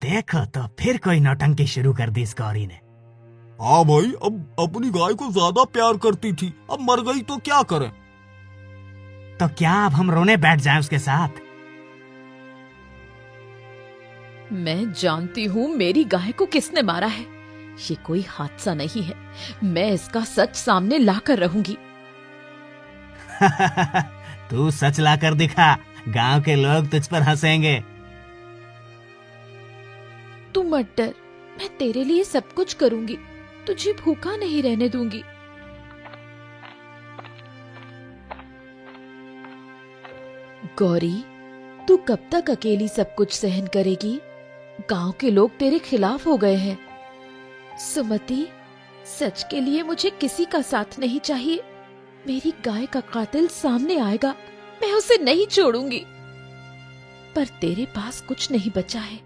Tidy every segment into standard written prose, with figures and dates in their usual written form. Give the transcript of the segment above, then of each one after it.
देखो तो फिर कोई नौटंकी शुरू कर दी इस गौरी ने। हाँ भाई, अब अपनी गाय को ज्यादा प्यार करती थी, अब मर गई तो क्या करें। तो क्या अब हम रोने बैठ जाएं उसके साथ? मैं जानती हूँ मेरी गाय को किसने मारा है। ये कोई हादसा नहीं है। मैं इसका सच सामने लाकर रहूंगी। तू सच ला कर दिखा, गांव के लोग तुझ पर हंसेंगे। तू मत डर, मैं तेरे लिए सब कुछ करूंगी। तुझे भूखा नहीं रहने दूंगी। गौरी, तू कब तक अकेली सब कुछ सहन करेगी? गांव के लोग तेरे खिलाफ हो गए हैं। सुमति, सच के लिए मुझे किसी का साथ नहीं चाहिए। मेरी गाय का कातिल सामने आएगा, मैं उसे नहीं छोड़ूंगी। पर तेरे पास कुछ नहीं बचा है,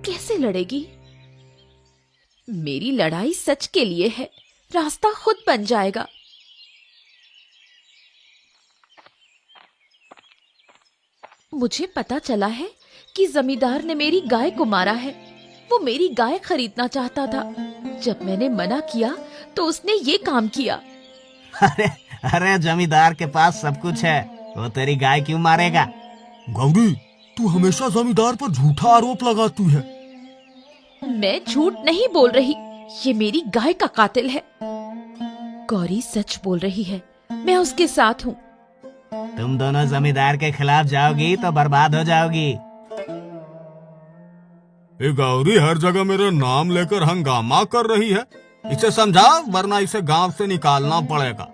कैसे लड़ेगी? मेरी लड़ाई सच के लिए है, रास्ता खुद बन जाएगा। मुझे पता चला है कि जमींदार ने मेरी गाय को मारा है। वो मेरी गाय खरीदना चाहता था। जब मैंने मना किया तो उसने ये काम किया। अरे अरे, जमींदार के पास सब कुछ है, वो तेरी गाय क्यों मारेगा? गौरी, तू हमेशा जमींदार पर झूठा आरोप लगाती है। मैं झूठ नहीं बोल रही, ये मेरी गाय का कातिल है। गौरी सच बोल रही है, मैं उसके साथ हूँ। तुम दोनों जमींदार के खिलाफ जाओगी तो बर्बाद हो जाओगी। ये गौरी हर जगह मेरा नाम लेकर हंगामा कर रही है। इसे समझा, वरना इसे गांव से निकालना पड़ेगा।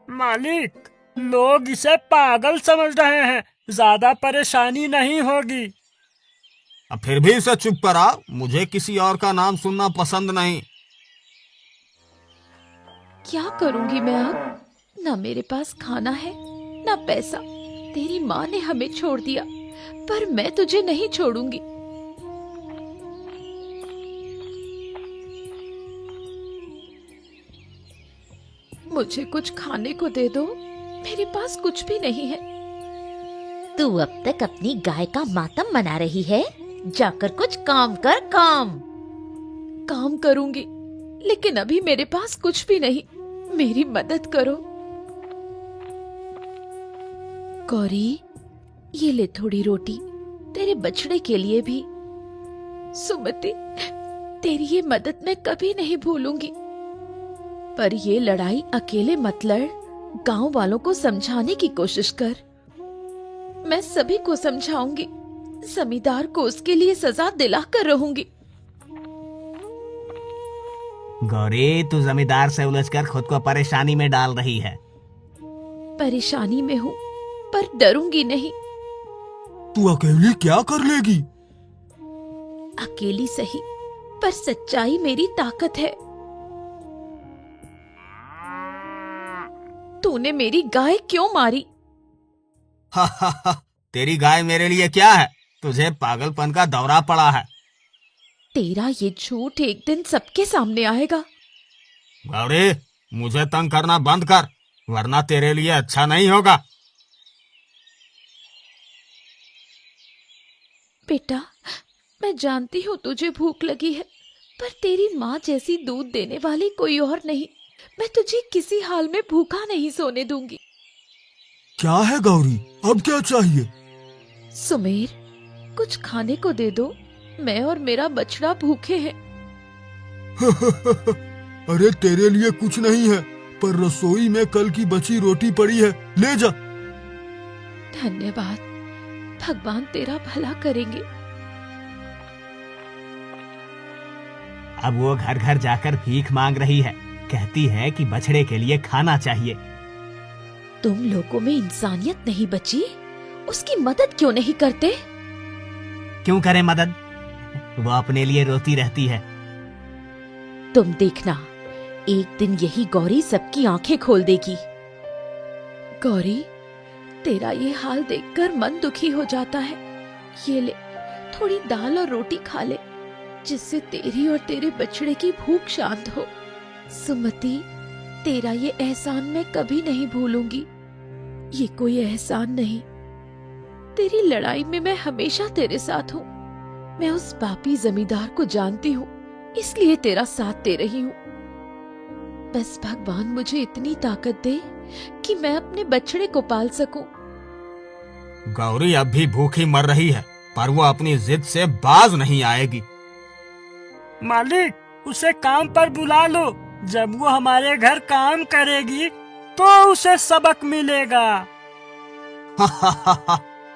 मालिक, लोग इसे पागल समझ रहे हैं, ज्यादा परेशानी नहीं होगी। अब फिर भी इसे चुप करा, मुझे किसी और का नाम सुनना पसंद नहीं। क्या करूंगी मैं अब? ना मेरे पास खाना है, ना पैसा। तेरी माँ ने हमें छोड़ दिया, पर मैं तुझे नहीं छोड़ूंगी। मुझे कुछ खाने को दे दो, मेरे पास कुछ भी नहीं है। तू अब तक अपनी गाय का मातम मना रही है, जाकर कुछ काम कर। काम करूंगी, लेकिन अभी मेरे पास कुछ भी नहीं। मेरी मदद करो। गौरी, ये ले थोड़ी रोटी, तेरे बछड़े के लिए भी। सुमति, तेरी ये मदद मैं कभी नहीं भूलूंगी। पर ये लड़ाई अकेले मत लड़, गांव वालों को समझाने की कोशिश कर। मैं सभी को समझाऊंगी, जमींदार को उसके लिए सजा दिलाकर रहूंगी। गौरी, तू जमींदार से उलझकर खुद को परेशानी में डाल रही है। परेशानी में हूँ, पर डरूंगी नहीं। तू अकेली क्या कर लेगी? अकेली सही, पर सच्चाई मेरी ताकत है। तूने मेरी गाय क्यों मारी? हा हा हा, तेरी गाय मेरे लिए क्या है? तुझे पागलपन का दौरा पड़ा है। तेरा ये झूठ एक दिन सबके सामने आएगा। गौरी, मुझे तंग करना बंद कर, वरना तेरे लिए अच्छा नहीं होगा। बेटा, मैं जानती हूँ तुझे भूख लगी है, पर तेरी माँ जैसी दूध देने वाली कोई और नहीं। मैं तुझे किसी हाल में भूखा नहीं सोने दूंगी। क्या है गौरी, अब क्या चाहिए? सुमेर, कुछ खाने को दे दो, मैं और मेरा बछड़ा भूखे हैं। अरे तेरे लिए कुछ नहीं है, पर रसोई में कल की बची रोटी पड़ी है, ले जा। धन्यवाद, भगवान तेरा भला करेंगे। अब वो घर घर जाकर भीख मांग रही है, कहती है कि बछड़े के लिए खाना चाहिए। तुम लोगों में इंसानियत नहीं बची, उसकी मदद क्यों नहीं करते? क्यों करें मदद? वो अपने लिए रोती रहती है। तुम देखना, एक दिन यही गौरी सबकी आंखें खोल देगी। गौरी, तेरा ये हाल देखकर मन दुखी हो जाता है। ये ले, थोड़ी दाल और रोटी खा ले, जिससे तेरी और तेरे बछड़े की भूख शांत हो। सुमति, तेरा ये एहसान मैं कभी नहीं भूलूंगी। ये कोई एहसान नहीं, तेरी लड़ाई में मैं हमेशा तेरे साथ हूँ। मैं उस पापी जमींदार को जानती हूँ, इसलिए तेरा साथ दे रही हूँ। बस भगवान मुझे इतनी ताकत दे कि मैं अपने बछड़े को पाल सकूं। गौरी अब भी भूखी मर रही है, पर वो अपनी जिद से बाज नहीं आएगी। मालिक, उसे काम पर बुला लो। जब वो हमारे घर काम करेगी तो उसे सबक मिलेगा।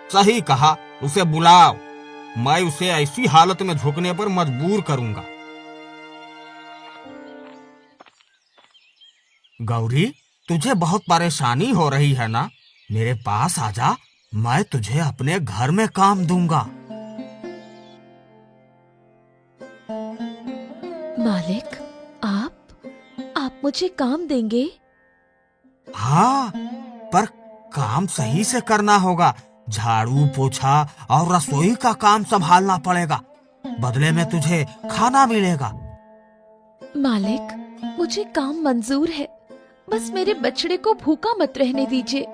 सही कहा, उसे बुलाओ। मैं उसे ऐसी हालत में झुकने पर मजबूर करूंगा। गौरी, तुझे बहुत परेशानी हो रही है ना? मेरे पास आजा, मैं तुझे अपने घर में काम दूंगा। मालिक, आप मुझे काम देंगे? हाँ, पर काम सही से करना होगा। झाड़ू पोछा और रसोई का काम संभालना पड़ेगा। बदले में तुझे खाना मिलेगा। मालिक, मुझे काम मंजूर है, बस मेरे बछड़े को भूखा मत रहने दीजिए।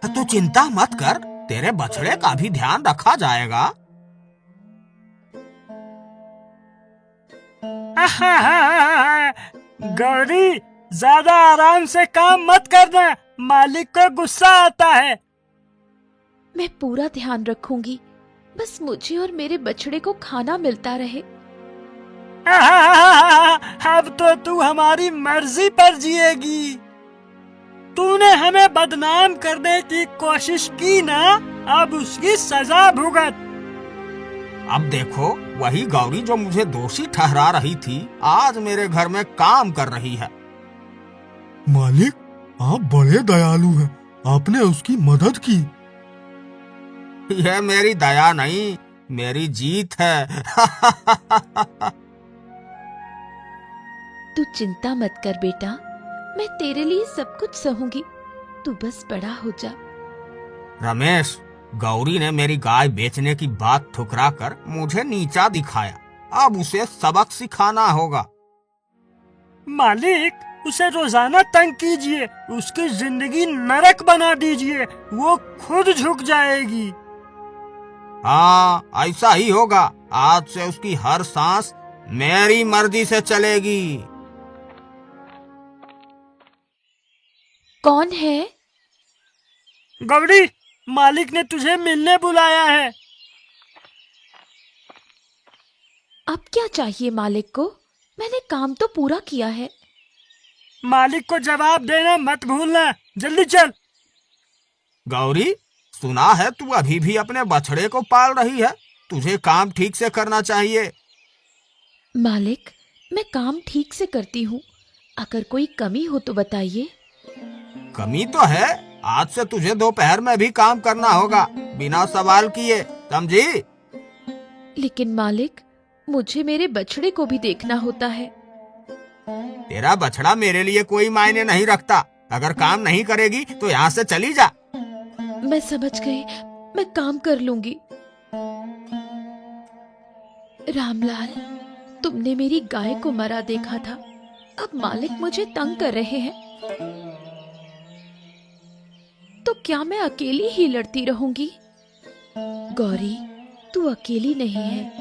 तू चिंता मत कर, तेरे बछड़े का भी ध्यान रखा जाएगा। गौरी, ज्यादा आराम से काम मत करना, मालिक को गुस्सा आता है। मैं पूरा ध्यान रखूंगी, बस मुझे और मेरे बछड़े को खाना मिलता रहे। अब तो तू हमारी मर्जी पर जिएगी। तूने हमें बदनाम करने की कोशिश की ना, अब उसकी सजा भुगत। अब देखो, वही गौरी जो मुझे दोषी ठहरा रही थी, आज मेरे घर में काम कर रही है। मालिक, आप बड़े दयालु हैं, आपने उसकी मदद की। यह मेरी दया नहीं, मेरी जीत है। तू चिंता मत कर बेटा, मैं तेरे लिए सब कुछ सहूंगी, तू बस बड़ा हो जा। रमेश, गौरी ने मेरी गाय बेचने की बात ठुकरा कर मुझे नीचा दिखाया। अब उसे सबक सिखाना होगा। मालिक, उसे रोजाना तंग कीजिए, उसकी जिंदगी नरक बना दीजिए, वो खुद झुक जाएगी। हाँ, ऐसा ही होगा। आज से उसकी हर सांस मेरी मर्जी से चलेगी। कौन है? गौरी, मालिक ने तुझे मिलने बुलाया है। अब क्या चाहिए मालिक को? मैंने काम तो पूरा किया है। मालिक को जवाब देना मत भूलना, जल्दी चल। गौरी, सुना है तू अभी भी अपने बछड़े को पाल रही है। तुझे काम ठीक से करना चाहिए। मालिक, मैं काम ठीक से करती हूँ, अगर कोई कमी हो तो बताइए। कमी तो है, आज से तुझे दोपहर में भी काम करना होगा, बिना सवाल किए, समझी? लेकिन मालिक, मुझे मेरे बछड़े को भी देखना होता है। तेरा बछड़ा मेरे लिए कोई मायने नहीं रखता। अगर काम नहीं करेगी तो यहाँ से चली जा। मैं समझ गई, मैं काम कर लूंगी। रामलाल, तुमने मेरी गाय को मरा देखा था, अब मालिक मुझे तंग कर रहे हैं, तो क्या मैं अकेली ही लड़ती रहूंगी? गौरी, तू अकेली नहीं है,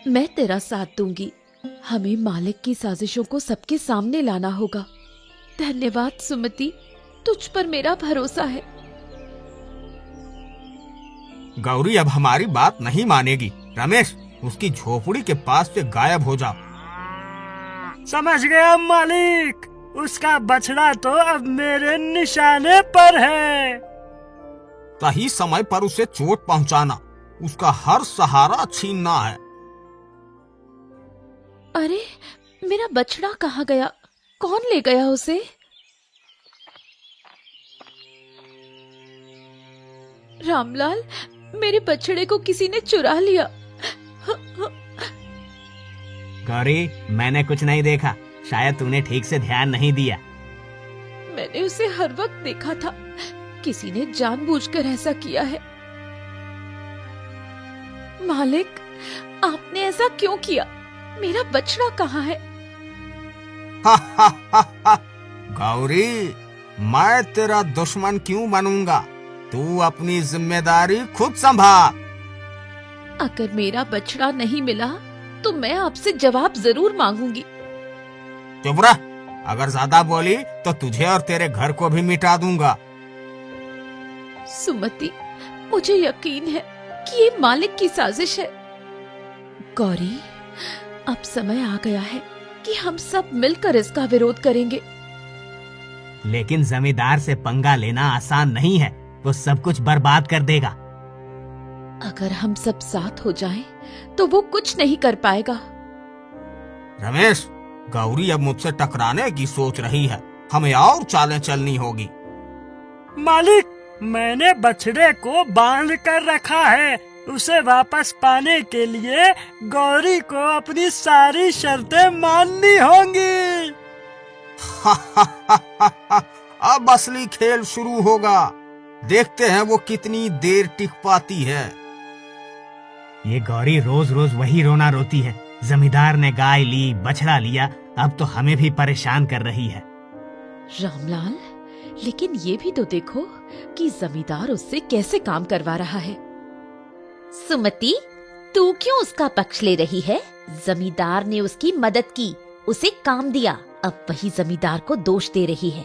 मैं तेरा साथ दूंगी। हमें मालिक की साजिशों को सबके सामने लाना होगा। धन्यवाद सुमति, तुझ पर मेरा भरोसा है। गौरी अब हमारी बात नहीं मानेगी। रमेश, उसकी झोपड़ी के पास से गायब हो जाओ। समझ गया मालिक, उसका बछड़ा तो अब मेरे निशाने पर है। सही समय पर उसे चोट पहुंचाना, उसका हर सहारा छीनना है। अरे, मेरा बछड़ा कहाँ गया? कौन ले गया उसे? रामलाल, मेरे बछड़े को किसी ने चुरा लिया। गौरी, मैंने कुछ नहीं देखा, शायद तूने ठीक से ध्यान नहीं दिया। मैंने उसे हर वक्त देखा था, किसी ने जानबूझकर ऐसा किया है। मालिक, आपने ऐसा क्यों किया? मेरा बछड़ा कहाँ है? गौरी, मैं तेरा दुश्मन क्यों बनूंगा? तू अपनी जिम्मेदारी खुद संभाल। अगर मेरा बछड़ा नहीं मिला तो मैं आपसे जवाब जरूर मांगूंगी। चुप रह, अगर ज्यादा बोली तो तुझे और तेरे घर को भी मिटा दूंगा। सुमति, मुझे यकीन है कि ये मालिक की साजिश है। गौरी, अब समय आ गया है कि हम सब मिलकर इसका विरोध करेंगे। लेकिन जमींदार से पंगा लेना आसान नहीं है, वो सब कुछ बर्बाद कर देगा। अगर हम सब साथ हो जाएं, तो वो कुछ नहीं कर पाएगा। रमेश, गौरी अब मुझसे टकराने की सोच रही है, हमें और चालें चलनी होगी। मालिक, मैंने बछड़े को बांध कर रखा है। उसे वापस पाने के लिए गौरी को अपनी सारी शर्तें माननी होंगी। अब असली खेल शुरू होगा, देखते हैं वो कितनी देर टिक पाती है। ये गौरी रोज रोज वही रोना रोती है। जमींदार ने गाय ली, बछड़ा लिया, अब तो हमें भी परेशान कर रही है। रामलाल, लेकिन ये भी तो देखो कि जमींदार उससे कैसे काम करवा रहा है। सुमति, तू क्यों उसका पक्ष ले रही है? जमींदार ने उसकी मदद की, उसे काम दिया, अब वही जमींदार को दोष दे रही है।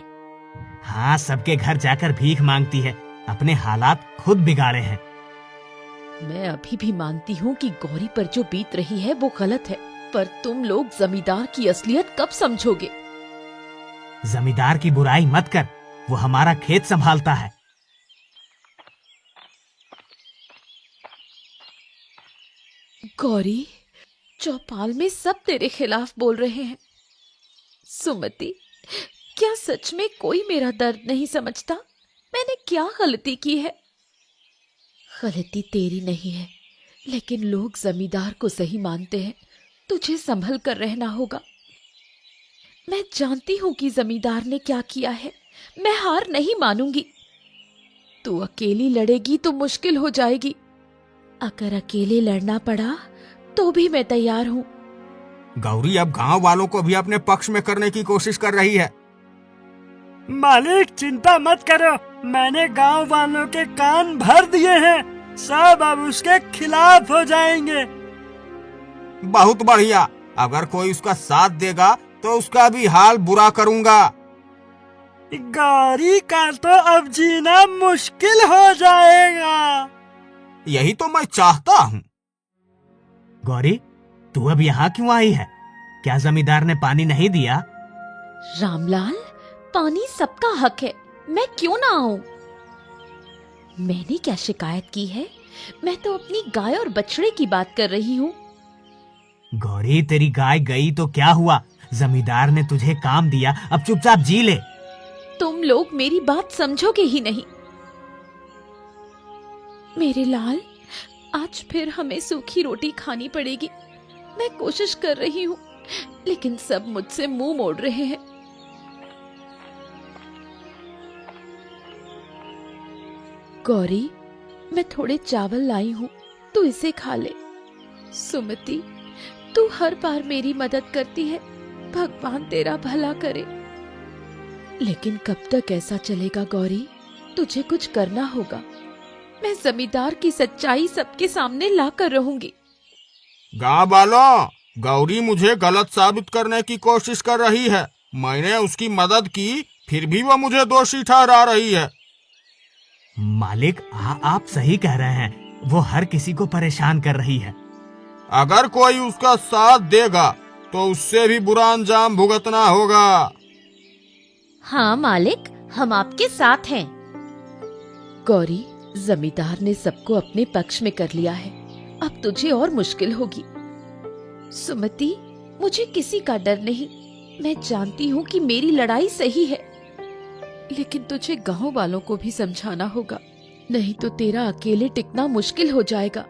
हाँ, सबके घर जाकर भीख मांगती है, अपने हालात खुद बिगाड़े हैं। मैं अभी भी मानती हूँ कि गौरी पर जो बीत रही है वो गलत है, पर तुम लोग जमींदार की असलियत कब समझोगे? जमींदार की बुराई मत कर, वो हमारा खेत संभालता है। गौरी, चौपाल में सब तेरे खिलाफ बोल रहे हैं। सुमति, क्या सच में कोई मेरा दर्द नहीं समझता? मैंने क्या गलती की है? गलती तेरी नहीं है, लेकिन लोग जमींदार को सही मानते हैं। तुझे संभल कर रहना होगा। मैं जानती हूँ कि जमींदार ने क्या किया है। मैं हार नहीं मानूंगी। तू अकेली लड़ेगी तो मुश्किल हो जाएगी। अगर अकेले लड़ना पड़ा तो भी मैं तैयार हूँ। गौरी अब गांव वालों को भी अपने पक्ष में करने की कोशिश कर रही है। मालिक, चिंता मत करो, मैंने गांव वालों के कान भर दिए हैं। सब अब उसके खिलाफ हो जाएंगे। बहुत बढ़िया, अगर कोई उसका साथ देगा तो उसका भी हाल बुरा करूंगा। गौरी का तो अब जीना मुश्किल हो जाएगा। यही तो मैं चाहता हूँ। गौरी, तू अब यहाँ क्यों आई है? क्या जमींदार ने पानी नहीं दिया? रामलाल, पानी सबका हक है, मैं क्यों ना आऊं? मैंने क्या शिकायत की है? मैं तो अपनी गाय और बछड़े की बात कर रही हूँ। गौरी, तेरी गाय गई तो क्या हुआ? जमींदार ने तुझे काम दिया, अब चुपचाप जी ले। तुम लोग मेरी बात समझोगे ही नहीं। मेरे लाल, आज फिर हमें सूखी रोटी खानी पड़ेगी। मैं कोशिश कर रही हूँ, लेकिन सब मुझसे मुंह मोड़ रहे हैं। गौरी, मैं थोड़े चावल लाई हूँ, तू इसे खा ले। सुमति, तू हर बार मेरी मदद करती है, भगवान तेरा भला करे। लेकिन कब तक ऐसा चलेगा गौरी? तुझे कुछ करना होगा। मैं जमींदार की सच्चाई सबके सामने लाकर रहूंगी। गाँव वालों, गौरी मुझे गलत साबित करने की कोशिश कर रही है। मैंने उसकी मदद की, फिर भी वो मुझे दोषी ठहरा रही है। मालिक, आप सही कह रहे हैं, वो हर किसी को परेशान कर रही है। अगर कोई उसका साथ देगा तो उससे भी बुरा अंजाम भुगतना होगा। हाँ मालिक, हम आपके साथ हैं। गौरी, जमींदार ने सबको अपने पक्ष में कर लिया है, अब तुझे और मुश्किल होगी। सुमति, मुझे किसी का डर नहीं। मैं जानती हूँ कि मेरी लड़ाई सही है, लेकिन तुझे गांव वालों को भी समझाना होगा, नहीं तो तेरा अकेले टिकना मुश्किल हो जाएगा।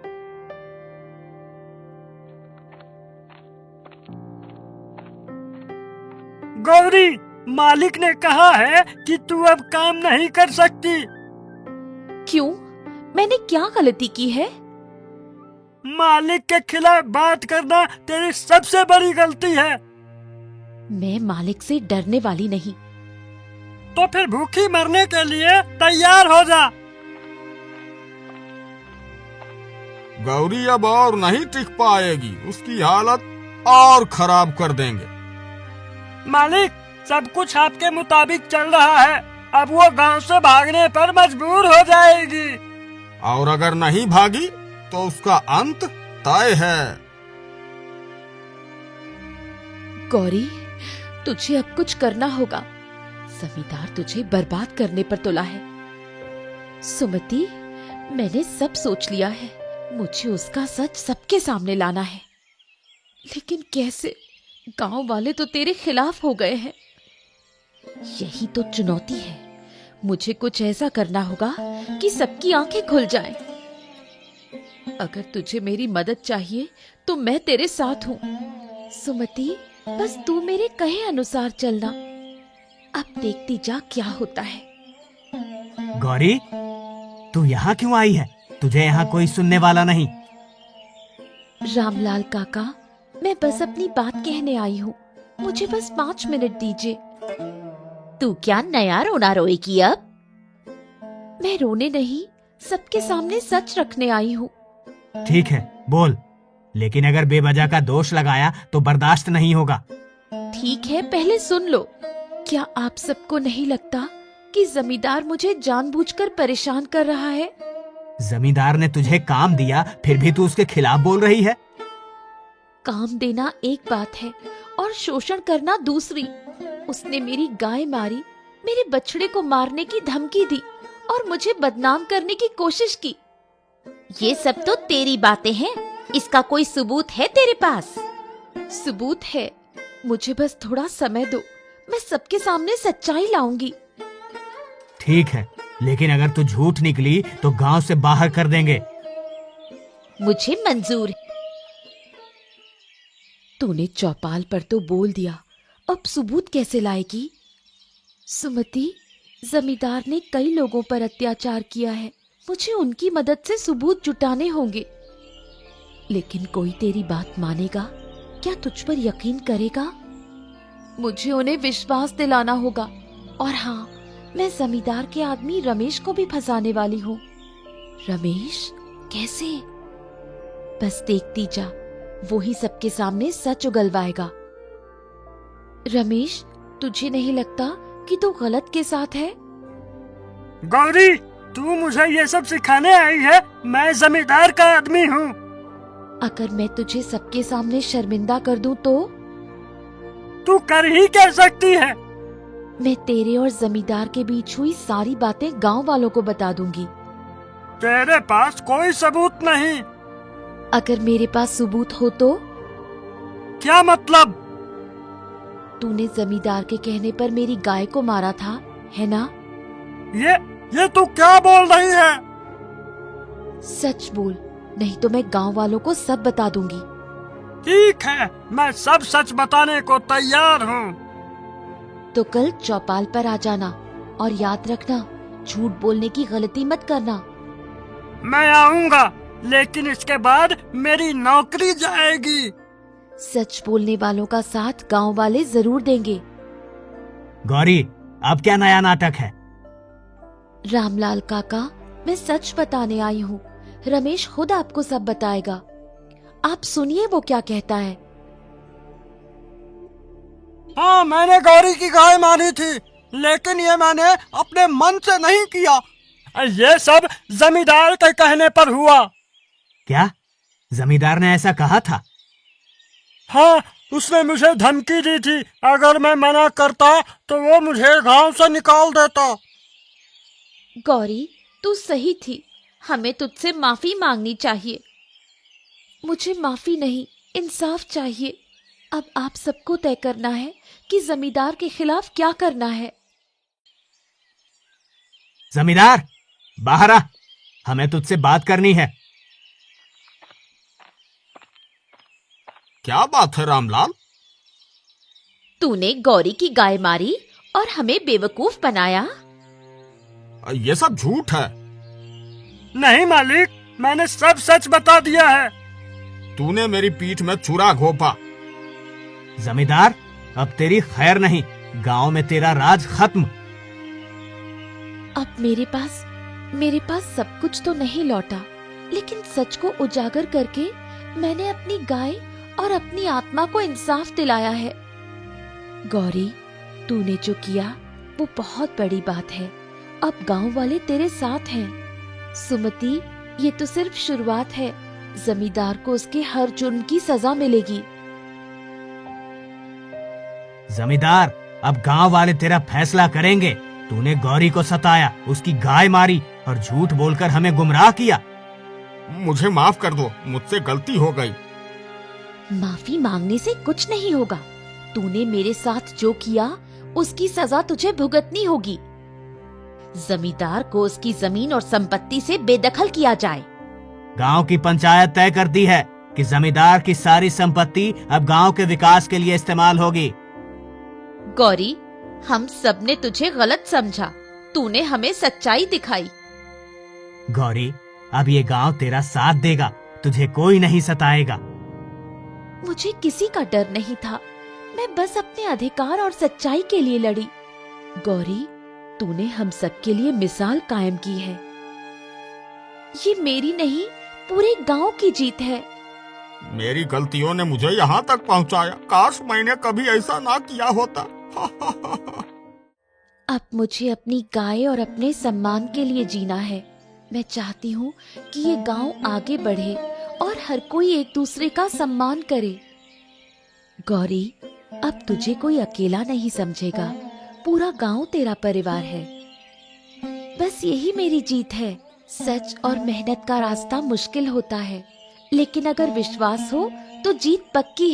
गौरी, मालिक ने कहा है कि तू अब काम नहीं कर सकती। क्यों? मैंने क्या गलती की है? मालिक के खिलाफ बात करना तेरी सबसे बड़ी गलती है। मैं मालिक से डरने वाली नहीं। तो फिर भूखी मरने के लिए तैयार हो जा। गौरी अब और नहीं टिक पाएगी, उसकी हालत और खराब कर देंगे। मालिक, सब कुछ आपके मुताबिक चल रहा है। अब वो गांव से भागने पर मजबूर हो जाएगी। और अगर नहीं भागी तो उसका अंत तय है। गौरी, तुझे अब कुछ करना होगा। जमींदार तुझे बर्बाद करने पर तुला है। सुमति, मैंने सब सोच लिया है। मुझे उसका सच सबके सामने लाना है। लेकिन कैसे? गांव वाले तो तेरे खिलाफ हो गए हैं। यही तो चुनौती है। मुझे कुछ ऐसा करना होगा कि सबकी आंखें खुल जाएं। अगर तुझे मेरी मदद चाहिए तो मैं तेरे साथ हूँ। सुमति, बस तू मेरे कहे अनुसार चलना। अब देखती जा क्या होता है। गौरी, तू यहाँ क्यों आई है? तुझे यहाँ कोई सुनने वाला नहीं। रामलाल काका, मैं बस अपनी बात कहने आई हूँ। मुझे बस 5 मिनट दीजिए। तू क्या नया रोना रोएगी अब? मैं रोने नहीं, सबके सामने सच रखने आई हूँ। ठीक है, बोल। लेकिन अगर बेवजह का दोष लगाया तो बर्दाश्त नहीं होगा। ठीक है, पहले सुन लो। क्या आप सबको नहीं लगता कि जमींदार मुझे जानबूझकर परेशान कर रहा है? जमींदार ने तुझे काम दिया, फिर भी तू उसके खिलाफ बोल रही है। काम देना एक बात है और शोषण करना दूसरी। उसने मेरी गाय मारी, मेरे बछड़े को मारने की धमकी दी और मुझे बदनाम करने की कोशिश की। ये सब तो तेरी बातें हैं। इसका कोई सबूत है तेरे पास? सबूत है, मुझे बस थोड़ा समय दो। मैं सबके सामने सच्चाई लाऊंगी। ठीक है, लेकिन अगर तू झूठ निकली तो गांव से बाहर कर देंगे। मुझे मंजूर है। तूने चौपाल पर तो बोल दिया, अब सबूत कैसे लाएगी? सुमति, जमींदार ने कई लोगों पर अत्याचार किया है। मुझे उनकी मदद से सबूत जुटाने होंगे। लेकिन कोई तेरी बात मानेगा? क्या तुझ पर यकीन करेगा? मुझे उन्हें विश्वास दिलाना होगा। और हाँ, मैं जमींदार के आदमी रमेश को भी फंसाने वाली हूँ। रमेश? कैसे? बस देखती जा, वो ही सबके सामने सच उगलवाएगा। रमेश, तुझे नहीं लगता कि तू गलत के साथ है? गौरी, तू मुझे ये सब सिखाने आई है? मैं जमींदार का आदमी हूँ। अगर मैं तुझे सबके सामने शर्मिंदा कर दूं तो? तू कर ही क्या सकती है? मैं तेरे और जमींदार के बीच हुई सारी बातें गांव वालों को बता दूंगी। तेरे पास कोई सबूत नहीं। अगर मेरे पास सबूत हो तो? क्या मतलब? तूने जमींदार के कहने पर मेरी गाय को मारा था, है ना? ये तू क्या बोल रही है? सच बोल, नहीं तो मैं गांव वालों को सब बता दूंगी। ठीक है, मैं सब सच बताने को तैयार हूँ। तो कल चौपाल पर आ जाना और याद रखना, झूठ बोलने की गलती मत करना। मैं आऊँगा, लेकिन इसके बाद मेरी नौकरी जाएगी। सच बोलने वालों का साथ गांव वाले जरूर देंगे। गौरी, अब क्या नया नाटक है? रामलाल काका, मैं सच बताने आई हूँ। रमेश खुद आपको सब बताएगा। आप सुनिए वो क्या कहता है। हाँ, मैंने गौरी की गाय मारी थी, लेकिन ये मैंने अपने मन से नहीं किया। ये सब जमींदार के कहने पर हुआ। क्या जमींदार ने ऐसा कहा था? हाँ, उसने मुझे धमकी दी थी। अगर मैं मना करता तो वो मुझे गांव से निकाल देता। गौरी, तू सही थी। हमें तुझसे माफी मांगनी चाहिए। मुझे माफी नहीं, इंसाफ चाहिए। अब आप सबको तय करना है कि जमींदार के खिलाफ क्या करना है। जमींदार, बाहर आ, हमें तुझसे बात करनी है। क्या बात है रामलाल? तूने गौरी की गाय मारी और हमें बेवकूफ बनाया। ये सब झूठ है। नहीं मालिक, मैंने सब सच बता दिया है। तूने मेरी पीठ में छुरा घोंपा। जमींदार, अब तेरी खैर नहीं, गांव में तेरा राज खत्म। अब मेरे पास सब कुछ तो नहीं लौटा, लेकिन सच को उजागर करके मैंने अपनी गाय और अपनी आत्मा को इंसाफ दिलाया है। गौरी, तूने जो किया वो बहुत बड़ी बात है। अब गांव वाले तेरे साथ हैं। सुमति, ये तो सिर्फ शुरुआत है। जमींदार को उसके हर जुर्म की सजा मिलेगी। जमींदार, अब गांव वाले तेरा फैसला करेंगे। तूने गौरी को सताया, उसकी गाय मारी और झूठ बोलकर हमें गुमराह किया। मुझे माफ कर दो, मुझसे गलती हो गई। माफी मांगने से कुछ नहीं होगा। तूने मेरे साथ जो किया उसकी सजा तुझे भुगतनी होगी। जमींदार को उसकी जमीन और संपत्ति से बेदखल किया जाए। गांव की पंचायत तय करती है कि जमींदार की सारी संपत्ति अब गांव के विकास के लिए इस्तेमाल होगी। गौरी, हम सब ने तुझे गलत समझा। तूने हमें सच्चाई दिखाई। गौरी, अब ये गांव तेरा साथ देगा, तुझे कोई नहीं सताएगा। मुझे किसी का डर नहीं था। मैं बस अपने अधिकार और सच्चाई के लिए लड़ी। गौरी, तूने हम सब के लिए मिसाल कायम की है। ये मेरी नहीं, पूरे गांव की जीत है। मेरी गलतियों ने मुझे यहाँ तक पहुँचाया। काश मैंने कभी ऐसा ना किया होता। अब मुझे अपनी गाय और अपने सम्मान के लिए जीना है। मैं चाहती हूँ कि ये गांव आगे बढ़े और हर कोई एक दूसरे का सम्मान करे। गौरी, अब तुझे कोई अकेला नहीं समझेगा। पूरा गांव तेरा परिवार है। बस यही मेरी जीत है। सच और मेहनत का रास्ता मुश्किल होता है, लेकिन अगर विश्वास हो तो जीत पक्की है।